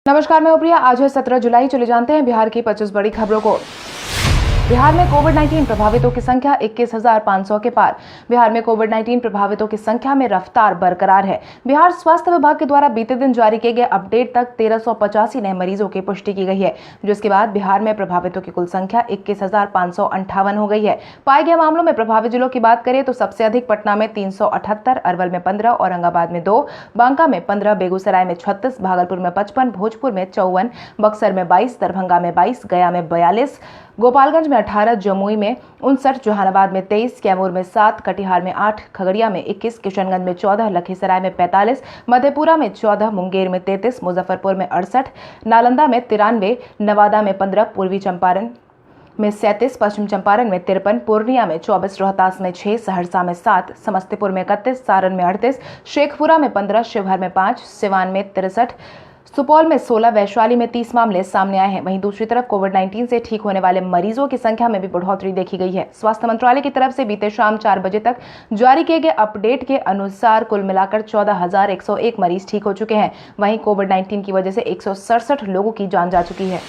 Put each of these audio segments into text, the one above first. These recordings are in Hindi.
नमस्कार, मैं प्रिया। आज है 17 जुलाई। चले जानते हैं बिहार की 25 बड़ी खबरों को। बिहार में कोविड-19 प्रभावितों की संख्या 21,500 के पार। बिहार में कोविड-19 प्रभावितों की संख्या में रफ्तार बरकरार है। बिहार स्वास्थ्य विभाग के द्वारा बीते दिन जारी किए गए अपडेट तक 1385 नए मरीजों की पुष्टि की गई है, जिसके बाद बिहार में प्रभावितों की कुल संख्या 21,558 हो गई है। पाए गए मामलों में प्रभावित जिलों की बात करें तो सबसे अधिक पटना में 378, अरवल में 15, औरंगाबाद में 2, बांका में 15, बेगूसराय में 36, भागलपुर में 55, भोजपुर में 54, बक्सर में 22, दरभंगा में 22, गया में 42, गोपालगंज में 18, जमुई में 59, जहानाबाद में 23, कैमूर में 7, कटिहार में 8, खगड़िया में 21, किशनगंज में 14, लखीसराय में 45, मधेपुरा में 14, मुंगेर में 33, मुजफ्फरपुर में 68, नालंदा में 93, नवादा में 15, पूर्वी चंपारण में 37, पश्चिम चंपारण में 53, पूर्णिया में 24, रोहतास में 6, सहरसा में 7, समस्तीपुर में 31, सारण में 38, शेखपुरा में 15, शिवहर में 5, सिवान में 63, सुपौल में 16, वैशाली में 30 मामले सामने आए हैं। वहीं दूसरी तरफ कोविड-19 से ठीक होने वाले मरीजों की संख्या में भी बढ़ोतरी देखी गई है। स्वास्थ्य मंत्रालय की तरफ से बीते शाम 4 बजे तक जारी किए गए अपडेट के अनुसार कुल मिलाकर 14,101 मरीज ठीक हो चुके हैं। वहीं कोविड-19 की वजह से 167 लोगों की जान जा चुकी है।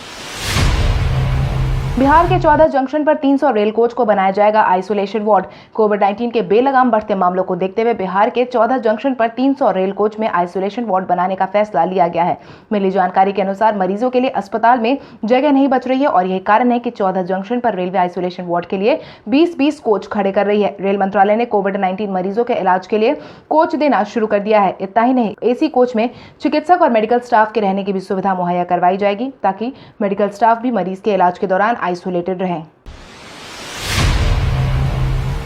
बिहार के 14 जंक्शन पर 300 रेल कोच को बनाया जाएगा आइसोलेशन वार्ड। कोविड-19 के बेलगाम बढ़ते मामलों को देखते हुए बिहार के 14 जंक्शन पर 300 रेल कोच में आइसोलेशन वार्ड बनाने का फैसला लिया गया है। मिली जानकारी के अनुसार मरीजों के लिए अस्पताल में जगह नहीं बच रही है और यही कारण है कि 14 जंक्शन पर रेलवे आइसोलेशन वार्ड के लिए 20-20 कोच खड़े कर रही है। रेल मंत्रालय ने कोविड-19 मरीजों के इलाज के लिए कोच देना शुरू कर दिया है। इतना ही नहीं, एसी कोच में चिकित्सक और मेडिकल स्टाफ के रहने की भी सुविधा मुहैया करवाई जाएगी, ताकि मेडिकल स्टाफ भी मरीज के इलाज के दौरान आइसोलेटेड रहें।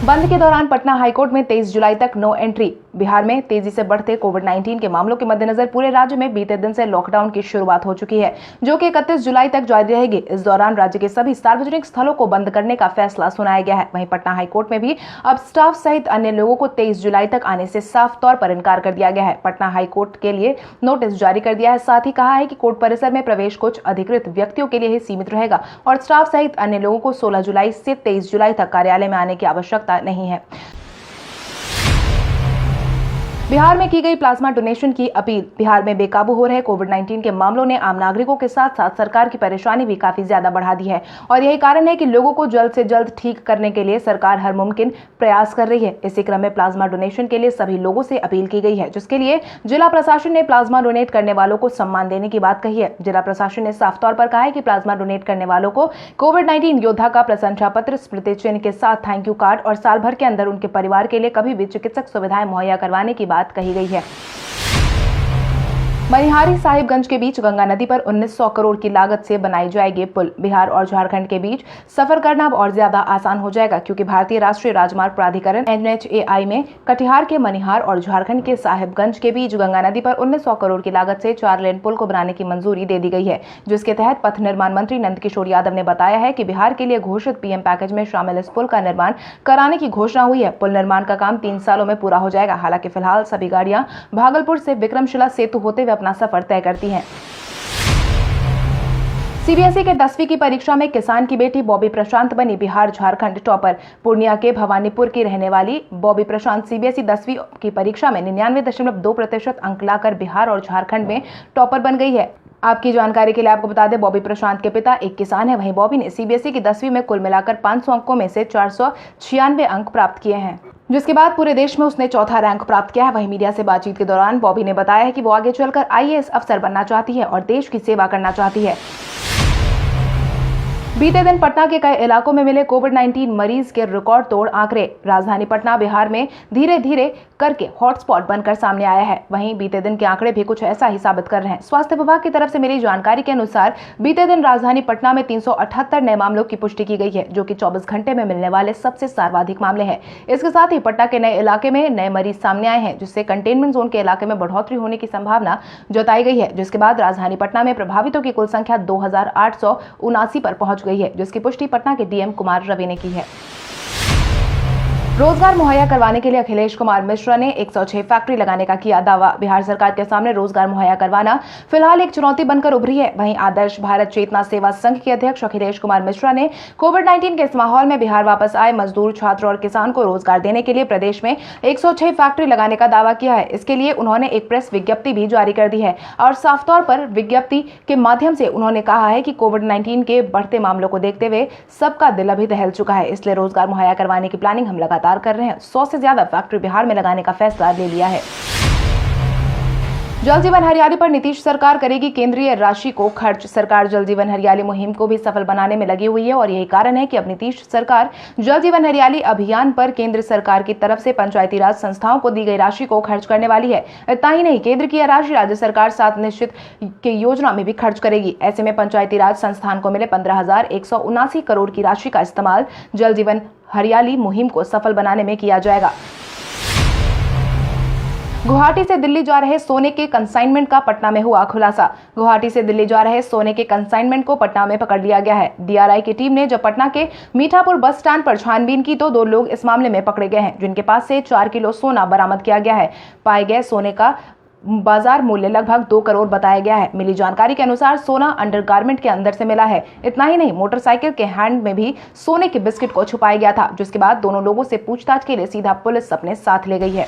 बंद के दौरान पटना हाईकोर्ट में 23 जुलाई तक नो एंट्री। बिहार में तेजी से बढ़ते कोविड-19 के मामलों के मद्देनजर पूरे राज्य में बीते दिन से लॉकडाउन की शुरुआत हो चुकी है, जो कि 31 जुलाई तक जारी रहेगी। इस दौरान राज्य के सभी सार्वजनिक स्थलों को बंद करने का फैसला सुनाया गया है। वहीं पटना हाईकोर्ट में भी अब स्टाफ सहित अन्य लोगों को 23 जुलाई तक आने से साफ तौर पर इनकार कर दिया गया है। पटना हाईकोर्ट के लिए नोटिस जारी कर दिया है। साथ ही कहा है कि कोर्ट परिसर में प्रवेश कुछ अधिकृत व्यक्तियों के लिए ही सीमित रहेगा और स्टाफ सहित अन्य लोगों को 16 जुलाई से 23 जुलाई तक कार्यालय में आने की आवश्यकता नहीं है। बिहार में की गई प्लाज्मा डोनेशन की अपील। बिहार में बेकाबू हो रहे कोविड-19 के मामलों ने आम नागरिकों के साथ साथ सरकार की परेशानी भी काफी ज्यादा बढ़ा दी है और यही कारण है कि लोगों को जल्द से जल्द ठीक करने के लिए सरकार हर मुमकिन प्रयास कर रही है। इसी क्रम में प्लाज्मा डोनेशन के लिए सभी लोगों से अपील की गई है, जिसके लिए जिला प्रशासन ने प्लाज्मा डोनेट करने वालों को सम्मान देने की बात कही है। जिला प्रशासन ने साफ तौर पर कहा है कि प्लाज्मा डोनेट करने वालों को कोविड-19 योद्धा का प्रशंसा पत्र, स्मृति चिन्ह के साथ थैंक यू कार्ड और साल भर के अंदर उनके परिवार के लिए कभी भी चिकित्सक सुविधाएं मुहैया करवाने की बात कही गई है। मनिहारी साहिबगंज के बीच गंगा नदी पर 1900 करोड़ की लागत से बनाई जाएगी पुल। बिहार और झारखंड के बीच सफर करना अब और ज्यादा आसान हो जाएगा, क्योंकि भारतीय राष्ट्रीय राजमार्ग प्राधिकरण NHAI में कटिहार के मनिहार और झारखंड के साहिबगंज के बीच गंगा नदी पर 1900 करोड़ की लागत से 4 लेन पुल को बनाने की मंजूरी दे दी गई है, जिसके तहत पथ निर्माण मंत्री नंदकिशोर यादव ने बताया है कि बिहार के लिए घोषित PM पैकेज में शामिल इस पुल का निर्माण कराने की घोषणा हुई है। पुल निर्माण का काम 3 सालों में पूरा हो जाएगा। हालांकि फिलहाल सभी गाड़ियां भागलपुर से विक्रमशिला सेतु होते हुए अपना सफर तय करती हैं। CBSE के 10वीं की परीक्षा में किसान की बेटी बॉबी प्रशांत बनी बिहार झारखंड टॉपर। पूर्णिया के भवानीपुर की रहने वाली बॉबी प्रशांत CBSE 10वीं की परीक्षा में 99.2% अंक लाकर बिहार और झारखंड में टॉपर बन गई है। आपकी जानकारी के लिए आपको बता दें, बॉबी प्रशांत के पिता एक किसान है। वहीं बॉबी ने CBSE की 10वीं में कुल मिलाकर 500 अंकों में से 496 अंक प्राप्त किए हैं, जिसके बाद पूरे देश में उसने चौथा रैंक प्राप्त किया है। वहीं मीडिया से बातचीत के दौरान बॉबी ने बताया है कि वो आगे चलकर IAS अफसर बनना चाहती है और देश की सेवा करना चाहती है। बीते दिन पटना के कई इलाकों में मिले कोविड-19 मरीज के रिकॉर्ड तोड़ आंकड़े। राजधानी पटना बिहार में धीरे धीरे करके हॉटस्पॉट बनकर सामने आया है। वहीं बीते दिन के आंकड़े भी कुछ ऐसा ही साबित कर रहे हैं। स्वास्थ्य विभाग की तरफ से मिली जानकारी के अनुसार बीते दिन राजधानी पटना में 378 नए मामलों की पुष्टि की गई है, जो कि 24 घंटे में मिलने वाले सबसे सर्वाधिक मामले हैं। इसके साथ ही पटना के नए इलाके में नए मरीज सामने आए हैं, जिससे कंटेनमेंट जोन के इलाके में बढ़ोतरी होने की संभावना जताई गई है। जिसके बाद राजधानी पटना में प्रभावितों की कुल संख्या 2879 पर पहुंच गई है, जिसकी पुष्टि पटना के DM कुमार रवि ने की है। रोजगार मुहैया करवाने के लिए अखिलेश कुमार मिश्रा ने 106 फैक्ट्री लगाने का किया दावा। बिहार सरकार के सामने रोजगार मुहैया करवाना फिलहाल एक चुनौती बनकर उभरी है। वहीं आदर्श भारत चेतना सेवा संघ के अध्यक्ष अखिलेश कुमार मिश्रा ने कोविड-19 के इस माहौल में बिहार वापस आए मजदूर, छात्र और किसान को रोजगार देने के लिए प्रदेश में 106 फैक्ट्री लगाने का दावा किया है। इसके लिए उन्होंने एक प्रेस विज्ञप्ति भी जारी कर दी है और साफ तौर पर विज्ञप्ति के माध्यम से उन्होंने कहा है कि कोविड-19 के बढ़ते मामलों को देखते हुए सबका दिल अभी दहल चुका है, इसलिए रोजगार मुहैया करवाने की प्लानिंग हम लगातार कर रहे हैं। 100 से ज्यादा फैक्ट्री बिहार में लगाने का फैसला ले लिया है। जल जीवन हरियाली पर नीतीश सरकार करेगी केंद्रीय राशि को खर्च। सरकार जल जीवन हरियाली मुहिम को भी सफल बनाने में लगी हुई है और यही कारण है कि अब नीतीश सरकार जल जीवन हरियाली अभियान पर केंद्र सरकार की तरफ से पंचायती राज संस्थाओं को दी गई राशि को खर्च करने वाली है। इतना ही नहीं, केंद्र की यह राशि राज्य सरकार 7 निश्चित की योजना में भी खर्च करेगी। ऐसे में पंचायती राज संस्थान को मिले 15,179 करोड़ की राशि का इस्तेमाल जल जीवन हरियाली मुहिम को सफल बनाने में किया जाएगा। गुवाहाटी से दिल्ली जा रहे सोने के कंसाइनमेंट का पटना में हुआ खुलासा। गुवाहाटी से दिल्ली जा रहे सोने के कंसाइनमेंट को पटना में पकड़ लिया गया है। डीआरआई की टीम ने जब पटना के मीठापुर बस स्टैंड पर छानबीन की तो 2 लोग इस मामले में पकड़े गए हैं, जिनके पास से 4 किलो सोना बरामद किया गया है। पाए गए सोने का बाजार मूल्य लगभग 2 करोड़ बताया गया है। मिली जानकारी के अनुसार सोना अंडरगारमेंट के अंदर से मिला है। इतना ही नहीं, मोटरसाइकिल के हैंड में भी सोने के बिस्किट को छुपाया गया था, जिसके बाद दोनों लोगों से पूछताछ के लिए सीधा पुलिस अपने साथ ले गई है।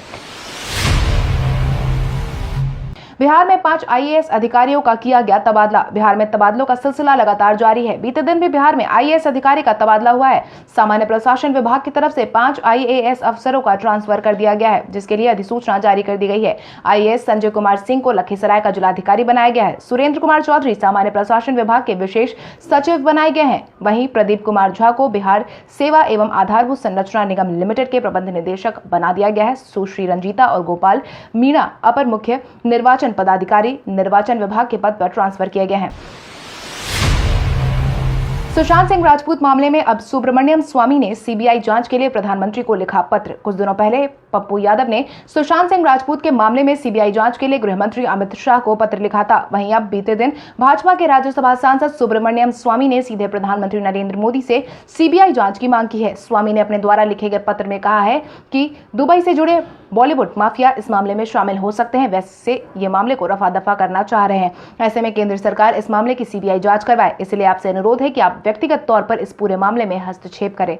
बिहार में 5 आईएएस अधिकारियों का किया गया तबादला। बिहार में तबादलों का सिलसिला लगातार जारी है। बीते दिन भी बिहार में आईएएस अधिकारी का तबादला हुआ है। सामान्य प्रशासन विभाग की तरफ से 5 आईएएस अफसरों का ट्रांसफर कर दिया गया है, जिसके लिए अधिसूचना जारी कर दी गई है। आईएएस संजय कुमार सिंह को लखीसराय का जिलाधिकारी बनाया गया है। सुरेंद्र कुमार चौधरी सामान्य प्रशासन विभाग के विशेष सचिव बनाए गए हैं। वहीं प्रदीप कुमार झा को बिहार सेवा एवं आधारभूत संरचना निगम लिमिटेड के प्रबंध निदेशक बना दिया गया है। सुश्री रंजीता और गोपाल मीणा अपर मुख्य निर्वाचन पदाधिकारी निर्वाचन विभाग के पद पर ट्रांसफर किए गए हैं। सुशांत सिंह राजपूत मामले में अब सुब्रमण्यम स्वामी ने सीबीआई जांच के लिए प्रधानमंत्री को लिखा पत्र। कुछ दिनों पहले पप्पू यादव ने सुशांत सिंह राजपूत के मामले में सीबीआई जांच के लिए गृह मंत्री अमित शाह को पत्र लिखा था। वहीं अब बीते दिन भाजपा के राज्यसभा सांसद सुब्रमण्यम स्वामी ने सीधे प्रधानमंत्री नरेंद्र मोदी से सीबीआई जांच की मांग की है। स्वामी ने अपने द्वारा लिखे गए पत्र में कहा है कि दुबई से जुड़े बॉलीवुड माफिया इस मामले में शामिल हो सकते हैं, वैसे ये मामले को रफा दफा करना चाह रहे हैं। ऐसे में केंद्र सरकार इस मामले की सीबीआई जांच करवाए। इसलिए आपसे अनुरोध है कि आप व्यक्तिगत तौर पर इस पूरे मामले में हस्तक्षेप करें।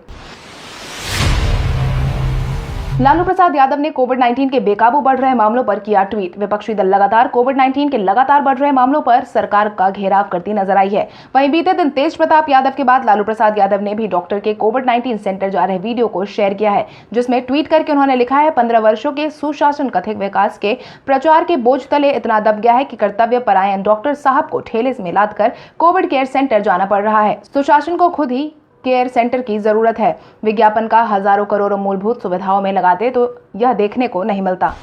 लालू प्रसाद यादव ने कोविड-19 के बेकाबू बढ़ रहे मामलों पर किया ट्वीट। विपक्षी दल लगातार कोविड-19 के लगातार बढ़ रहे मामलों पर सरकार का घेराव करती नजर आई है। वहीं बीते दिन तेज प्रताप यादव के बाद लालू प्रसाद यादव ने भी डॉक्टर के कोविड-19 सेंटर जा रहे वीडियो को शेयर किया है, जिसमें ट्वीट करके उन्होंने लिखा है, 15 वर्षों के सुशासन कथित विकास के प्रचार के बोझ तले इतना दब गया है कि कर्तव्य परायण डॉक्टर साहब को ठेले में लादकर कोविड केयर सेंटर जाना पड़ रहा है। सुशासन को खुद ही केयर सेंटर की जरूरत है। विज्ञापन का हजारों करोड़ों मूलभूत सुविधाओं में लगाते तो यह देखने को नहीं मिलता।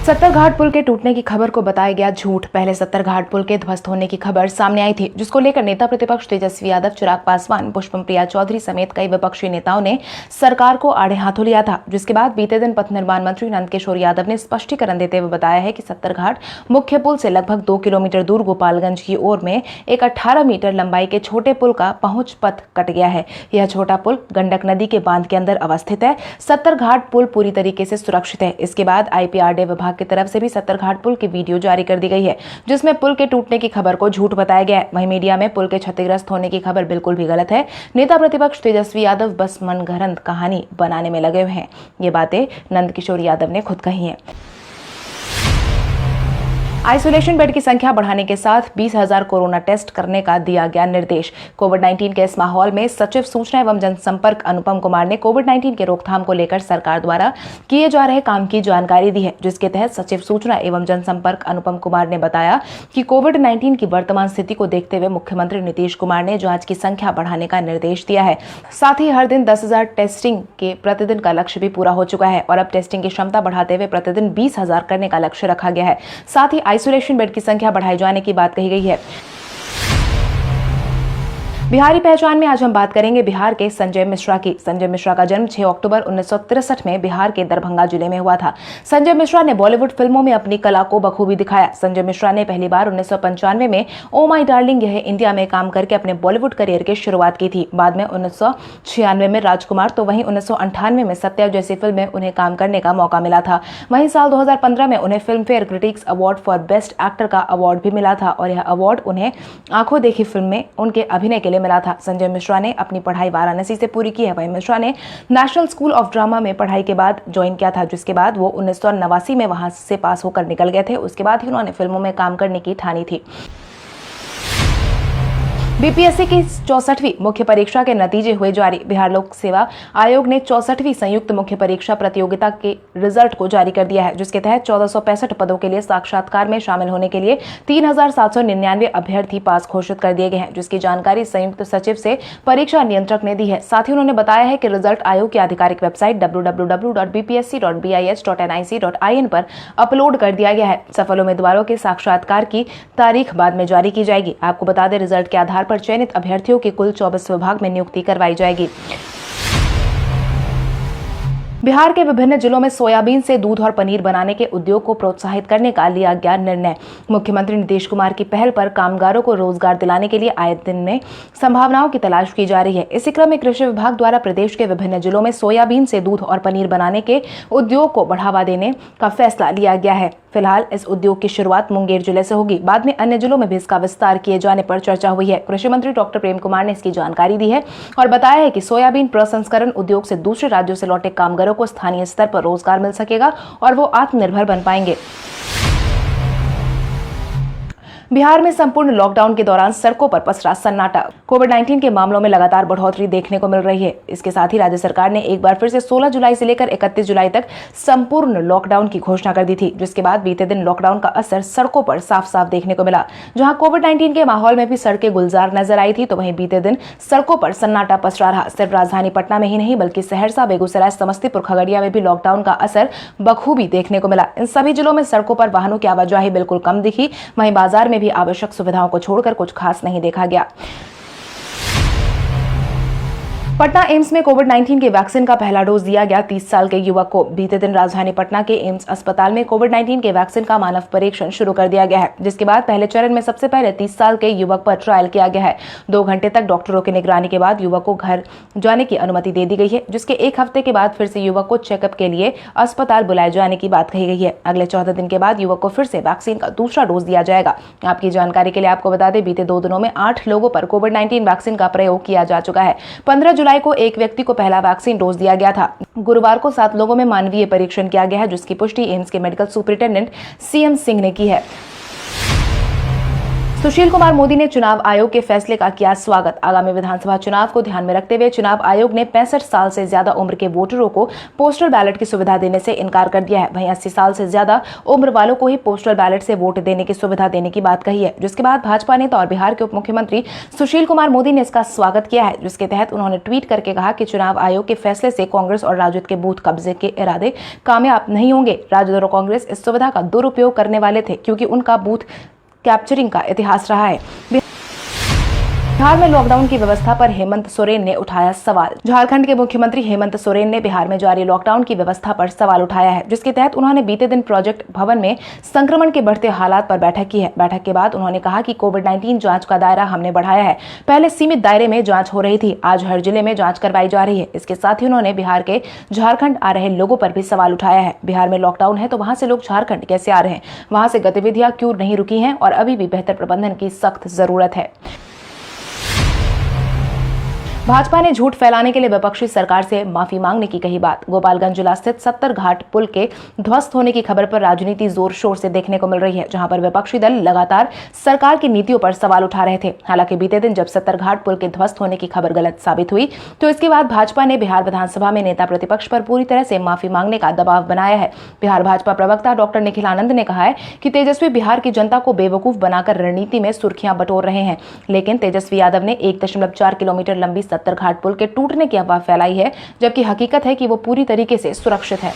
सत्तरघाट पुल के टूटने की खबर को बताया गया झूठ। पहले सत्तरघाट पुल के ध्वस्त होने की खबर सामने आई थी, जिसको लेकर नेता प्रतिपक्ष तेजस्वी यादव, चिराग पासवान, पुष्पम प्रिया चौधरी समेत कई विपक्षी नेताओं ने सरकार को आड़े हाथों लिया था। जिसके बाद बीते दिन पथ निर्माण मंत्री नंदकिशोर यादव ने स्पष्टीकरण देते हुए बताया है कि सत्तरघाट मुख्य पुल से लगभग 2 किलोमीटर दूर गोपालगंज की ओर में एक 18 मीटर लंबाई के छोटे पुल का पहुंच पथ कट गया है। यह छोटा पुल गंडक नदी के बांध के अंदर अवस्थित है। सत्तरघाट पुल पूरी तरीके से सुरक्षित है। इसके बाद आईपीआरडी विभाग की तरफ से भी सत्तरघाट पुल की वीडियो जारी कर दी गई है, जिसमें पुल के टूटने की खबर को झूठ बताया गया है। वहीं मीडिया में पुल के क्षतिग्रस्त होने की खबर बिल्कुल भी गलत है। नेता प्रतिपक्ष तेजस्वी यादव बस मनगढ़ंत कहानी बनाने में लगे हुए हैं। ये बातें नंदकिशोर यादव ने खुद कही हैं। आइसोलेशन बेड की संख्या बढ़ाने के साथ 20,000 कोरोना टेस्ट करने का दिया गया निर्देश। कोविड-19 के इस माहौल में सचिव सूचना एवं जनसंपर्क अनुपम कुमार ने कोविड-19 के रोकथाम को लेकर सरकार द्वारा किए जा रहे काम की जानकारी दी है, जिसके तहत सचिव सूचना एवं जनसंपर्क अनुपम कुमार ने बताया कि कोविड-19 की वर्तमान स्थिति को देखते हुए मुख्यमंत्री नीतीश कुमार ने जांच की संख्या बढ़ाने का निर्देश दिया है। साथ ही हर दिन 10,000 टेस्टिंग के प्रतिदिन का लक्ष्य भी पूरा हो चुका है और अब टेस्टिंग की क्षमता बढ़ाते हुए प्रतिदिन 20,000 करने का लक्ष्य रखा गया है। साथ ही आइसोलेशन बेड की संख्या बढ़ाए जाने की बात कही गई है। बिहारी पहचान में आज हम बात करेंगे बिहार के संजय मिश्रा की। संजय मिश्रा का जन्म 6 अक्टूबर 1963 में बिहार के दरभंगा जिले में हुआ था। संजय मिश्रा ने बॉलीवुड फिल्मों में अपनी कला को बखूबी दिखाया। संजय मिश्रा ने पहली बार 1995 में ओ माय डार्लिंग यह इंडिया में काम करके अपने बॉलीवुड करियर की शुरुआत की थी। बाद में 1996 में राजकुमार तो वहीं 1998 में सत्या जैसी फिल्म में उन्हें काम करने का मौका मिला था। वहीं साल 2015 में उन्हें film fair critics award for best actor का अवार्ड भी मिला था और यह अवार्ड उन्हें आंखों देखी फिल्म में उनके अभिनय के लिए मिला था। संजय मिश्रा ने अपनी पढ़ाई वाराणसी से पूरी की है। वहीं मिश्रा ने नेशनल स्कूल ऑफ ड्रामा में पढ़ाई के बाद ज्वाइन किया था, जिसके बाद वो 1989 में वहां से पास होकर निकल गए थे। उसके बाद ही उन्होंने फिल्मों में काम करने की ठानी थी। बीपीएससी की 64वीं मुख्य परीक्षा के नतीजे हुए जारी। बिहार लोक सेवा आयोग ने 64वीं संयुक्त मुख्य परीक्षा प्रतियोगिता के रिजल्ट को जारी कर दिया है, जिसके तहत 1465 पदों के लिए साक्षात्कार में शामिल होने के लिए 3799 अभ्यर्थी पास घोषित कर दिए गए हैं, जिसकी जानकारी संयुक्त सचिव से परीक्षा नियंत्रक ने दी है। साथ ही उन्होंने बताया है कि रिजल्ट आयोग की आधिकारिक वेबसाइट www.bpsc.bis.nic.in पर अपलोड कर दिया गया है। सफल उम्मीदवारों के साक्षात्कार की तारीख बाद में जारी की जाएगी। आपको बता दें, रिजल्ट के आधार पर चयनित अभ्यर्थियों की कुल 24 विभाग में नियुक्ति करवाई जाएगी। बिहार के विभिन्न जिलों में सोयाबीन से दूध और पनीर बनाने के उद्योग को प्रोत्साहित करने का लिया गया निर्णय। मुख्यमंत्री नीतीश कुमार की पहल पर कामगारों को रोजगार दिलाने के लिए आए दिन में संभावनाओं की तलाश की जा रही है। इसी क्रम में कृषि विभाग द्वारा प्रदेश के विभिन्न जिलों में सोयाबीन से दूध और पनीर बनाने के उद्योग को बढ़ावा देने का फैसला लिया गया है। फिलहाल इस उद्योग की शुरुआत मुंगेर जिले से होगी। बाद में अन्य जिलों में भी इसका विस्तार किए जाने पर चर्चा हुई है। कृषि मंत्री डॉक्टर प्रेम कुमार ने इसकी जानकारी दी है और बताया है कि सोयाबीन प्रसंस्करण उद्योग से दूसरे राज्यों से लौटे कामगारों को स्थानीय स्तर पर रोजगार मिल सकेगा और वो आत्मनिर्भर बन पाएंगे। बिहार में संपूर्ण लॉकडाउन के दौरान सड़कों पर पसरा सन्नाटा। कोविड-19 के मामलों में लगातार बढ़ोतरी देखने को मिल रही है। इसके साथ ही राज्य सरकार ने एक बार फिर से 16 जुलाई से लेकर 31 जुलाई तक संपूर्ण लॉकडाउन की घोषणा कर दी थी, जिसके बाद बीते दिन लॉकडाउन का असर सड़कों पर साफ साफ देखने को मिला। जहां कोविड-19 के माहौल में भी सड़कें गुलजार नजर आई थी, तो वहीं बीते दिन सड़कों पर सन्नाटा पसरा रहा। सिर्फ राजधानी पटना में ही नहीं बल्कि सहरसा, बेगूसराय, समस्तीपुर, खगड़िया में भी लॉकडाउन का असर बखूबी देखने को मिला। इन सभी जिलों में सड़कों पर वाहनों की आवाजाही बिल्कुल कम दिखी। वहीं बाजार में भी आवश्यक सुविधाओं को छोड़कर कुछ खास नहीं देखा गया। पटना एम्स में कोविड-19 के वैक्सीन का पहला डोज दिया गया 30 साल के युवक को। बीते दिन राजधानी पटना के एम्स अस्पताल में कोविड-19 के वैक्सीन का मानव परीक्षण शुरू कर दिया गया है, जिसके बाद पहले चरण में सबसे पहले 30 साल के युवक पर ट्रायल किया गया है। 2 घंटे तक डॉक्टरों की निगरानी के बाद युवक को घर जाने की अनुमति दे दी गई है, जिसके 1 हफ्ते के बाद फिर से युवक को चेकअप के लिए अस्पताल बुलाए जाने की बात कही गई है। अगले 14 दिन के बाद युवक को फिर से वैक्सीन का दूसरा डोज दिया जाएगा। आपकी जानकारी के लिए आपको बता दें, बीते 2 दिनों में 8 लोगों पर कोविड-19 वैक्सीन का प्रयोग किया जा चुका है। 15 जुलाई को एक व्यक्ति को पहला वैक्सीन डोज दिया गया था। गुरुवार को 7 लोगों में मानवीय परीक्षण किया गया है, जिसकी पुष्टि एम्स के मेडिकल सुपरिटेंडेंट सीएम सिंह ने की है। सुशील कुमार मोदी ने चुनाव आयोग के फैसले का किया स्वागत। आगामी विधानसभा चुनाव को ध्यान में रखते हुए चुनाव आयोग ने 65 साल से ज्यादा उम्र के वोटरों को पोस्टल बैलेट की सुविधा देने से इनकार कर दिया है। वहीं 80 साल से ज्यादा उम्र वालों को ही पोस्टल बैलेट से वोट देने की सुविधा देने की बात कही है, जिसके बाद भाजपा नेता और बिहार के उप मुख्यमंत्री सुशील कुमार मोदी ने इसका स्वागत किया है, जिसके तहत उन्होंने ट्वीट करके कहा कि चुनाव आयोग के फैसले से कांग्रेस और राजद के बूथ कब्जे के इरादे कामयाब नहीं होंगे। राजद और कांग्रेस इस सुविधा का दुरुपयोग करने वाले थे, क्योंकि उनका बूथ कैप्चरिंग का इतिहास रहा है। बिहार में लॉकडाउन की व्यवस्था पर हेमंत सोरेन ने उठाया सवाल। झारखंड के मुख्यमंत्री हेमंत सोरेन ने बिहार में जारी लॉकडाउन की व्यवस्था पर सवाल उठाया है, जिसके तहत उन्होंने बीते दिन प्रोजेक्ट भवन में संक्रमण के बढ़ते हालात पर बैठक की है। बैठक के बाद उन्होंने कहा कि कोविड-19 जांच का दायरा हमने बढ़ाया है। पहले सीमित दायरे में जांच हो रही थी, आज हर जिले में जांच करवाई जा रही है। इसके साथ ही उन्होंने बिहार के झारखंड आ रहे लोगों पर भी सवाल उठाया है। बिहार में लॉकडाउन है तो वहां से लोग झारखंड कैसे आ रहे हैं, वहां से गतिविधियां क्यों नहीं रुकी हैं और अभी भी बेहतर प्रबंधन की सख्त जरूरत है। भाजपा ने झूठ फैलाने के लिए विपक्षी सरकार से माफी मांगने की कही बात। गोपालगंज जिला स्थित 70 घाट पुल के ध्वस्त होने की खबर पर राजनीति जोर शोर से देखने को मिल रही है, जहां पर विपक्षी दल लगातार सरकार की नीतियों पर सवाल उठा रहे थे। हालांकि बीते दिन जब 70 घाट पुल के ध्वस्त होने की खबर गलत साबित हुई, तो इसके बाद भाजपा ने बिहार विधानसभा में नेता प्रतिपक्ष पर पूरी तरह से माफी मांगने का दबाव बनाया है। बिहार भाजपा प्रवक्ता डॉक्टर निखिल आनंद ने कहा है कि तेजस्वी बिहार की जनता को बेवकूफ बनाकर रणनीति में सुर्खियां बटोर रहे हैं, लेकिन तेजस्वी यादव ने 1.4 किलोमीटर लंबी 70 घाट पुल के टूटने की अफवाह फैलाई है, जबकि हकीकत है कि वो पूरी तरीके से सुरक्षित है।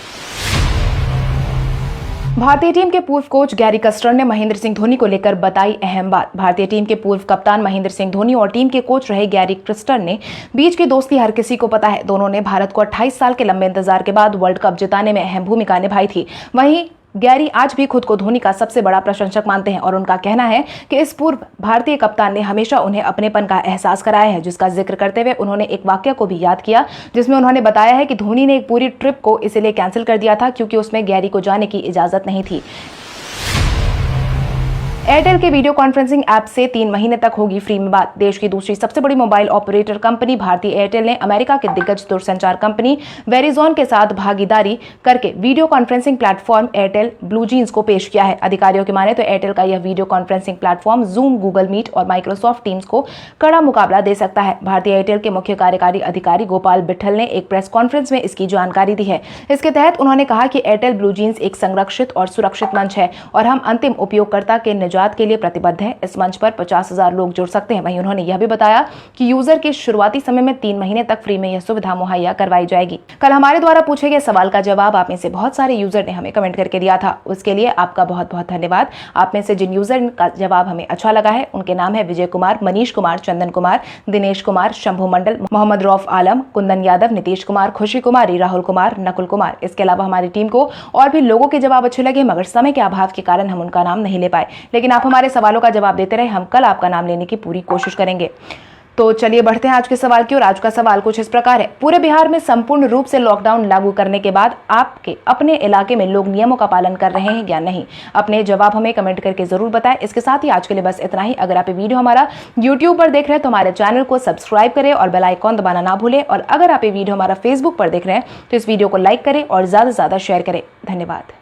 भारतीय टीम के पूर्व कोच गैरी कस्टर ने महेंद्र सिंह धोनी को लेकर बताई अहम बात। भारतीय टीम के पूर्व कप्तान महेंद्र सिंह धोनी और टीम के कोच रहे गैरी कस्टर ने बीच की दोस्ती हर किसी को पता है। दोनों ने भारत को 28 साल के लंबे इंतजार के बाद वर्ल्ड कप जिताने में अहम भूमिका निभाई थी। वहीं गैरी आज भी खुद को धोनी का सबसे बड़ा प्रशंसक मानते हैं और उनका कहना है कि इस पूर्व भारतीय कप्तान ने हमेशा उन्हें अपनेपन का एहसास कराया है, जिसका जिक्र करते हुए उन्होंने एक वाकया को भी याद किया, जिसमें उन्होंने बताया है कि धोनी ने एक पूरी ट्रिप को इसलिए कैंसिल कर दिया था क्योंकि उसमें गैरी को जाने की इजाजत नहीं थी। एयरटेल के वीडियो कॉन्फ्रेंसिंग ऐप से 3 महीने तक होगी फ्री में बात। देश की दूसरी सबसे बड़ी mobile operator company Bharti Airtel ने अमेरिका के दिग्गज दूरसंचार कंपनी वेरिजॉन के साथ भागीदारी करके video conferencing platform Airtel Blue Jeans को पेश किया है। अधिकारियों की माने तो एयरटेल का यह video conferencing platform Zoom, Google Meet और माइक्रोसॉफ्ट टीम्स को कड़ा मुकाबला दे सकता है। भारतीय एयरटेल के मुख्य कार्यकारी अधिकारी गोपाल बिट्ठल ने एक प्रेस कॉन्फ्रेंस में इसकी जानकारी दी है। इसके तहत उन्होंने कहा कि एयरटेल ब्लू जीन्स एक संरक्षित और सुरक्षित मंच है और हम अंतिम उपयोगकर्ता के निजात के लिए प्रतिबद्ध है। इस मंच पर 50,000 लोग जुड़ सकते हैं। वहीं उन्होंने यह भी बताया कि यूजर के शुरुआती समय में 3 महीने तक फ्री में यह सुविधा मुहैया करवाई जाएगी। कल हमारे द्वारा पूछे गए सवाल का जवाब आप में से बहुत सारे यूजर ने हमें कमेंट करके दिया था। उसके लिए आपका बहुत बहुत धन्यवाद। आप में से जिन यूजर का जवाब हमें अच्छा लगा है उनके नाम है विजय कुमार, मनीष कुमार, चंदन कुमार, दिनेश कुमार, शंभू मंडल, मोहम्मद रौफ आलम, कुंदन यादव, नीतीश कुमार, खुशी कुमारी, राहुल कुमार, नकुल कुमार। इसके अलावा हमारी टीम को और भी लोगों के जवाब अच्छे लगे, मगर समय के अभाव के कारण हम उनका नाम नहीं ले पाए। लेकिन आप हमारे सवालों का जवाब देते रहे, हम कल आपका नाम लेने की पूरी कोशिश करेंगे। तो चलिए बढ़ते हैं आज के सवाल की ओर। आज का सवाल कुछ इस प्रकार है। पूरे बिहार में संपूर्ण रूप से लॉकडाउन लागू करने के बाद आपके अपने इलाके में लोग नियमों का पालन कर रहे हैं या नहीं? अपने जवाब हमें कमेंट करके जरूर बताएं। इसके साथ ही आज के लिए बस इतना ही। अगर आप ये वीडियो हमारा यूट्यूब पर देख रहे हैं तो हमारे चैनल को सब्सक्राइब करें और बेल आइकॉन दबाना ना भूलें। और अगर आप ये वीडियो हमारा फेसबुक पर देख रहे हैं तो इस वीडियो को लाइक करें और ज्यादा से ज्यादा शेयर करें। धन्यवाद।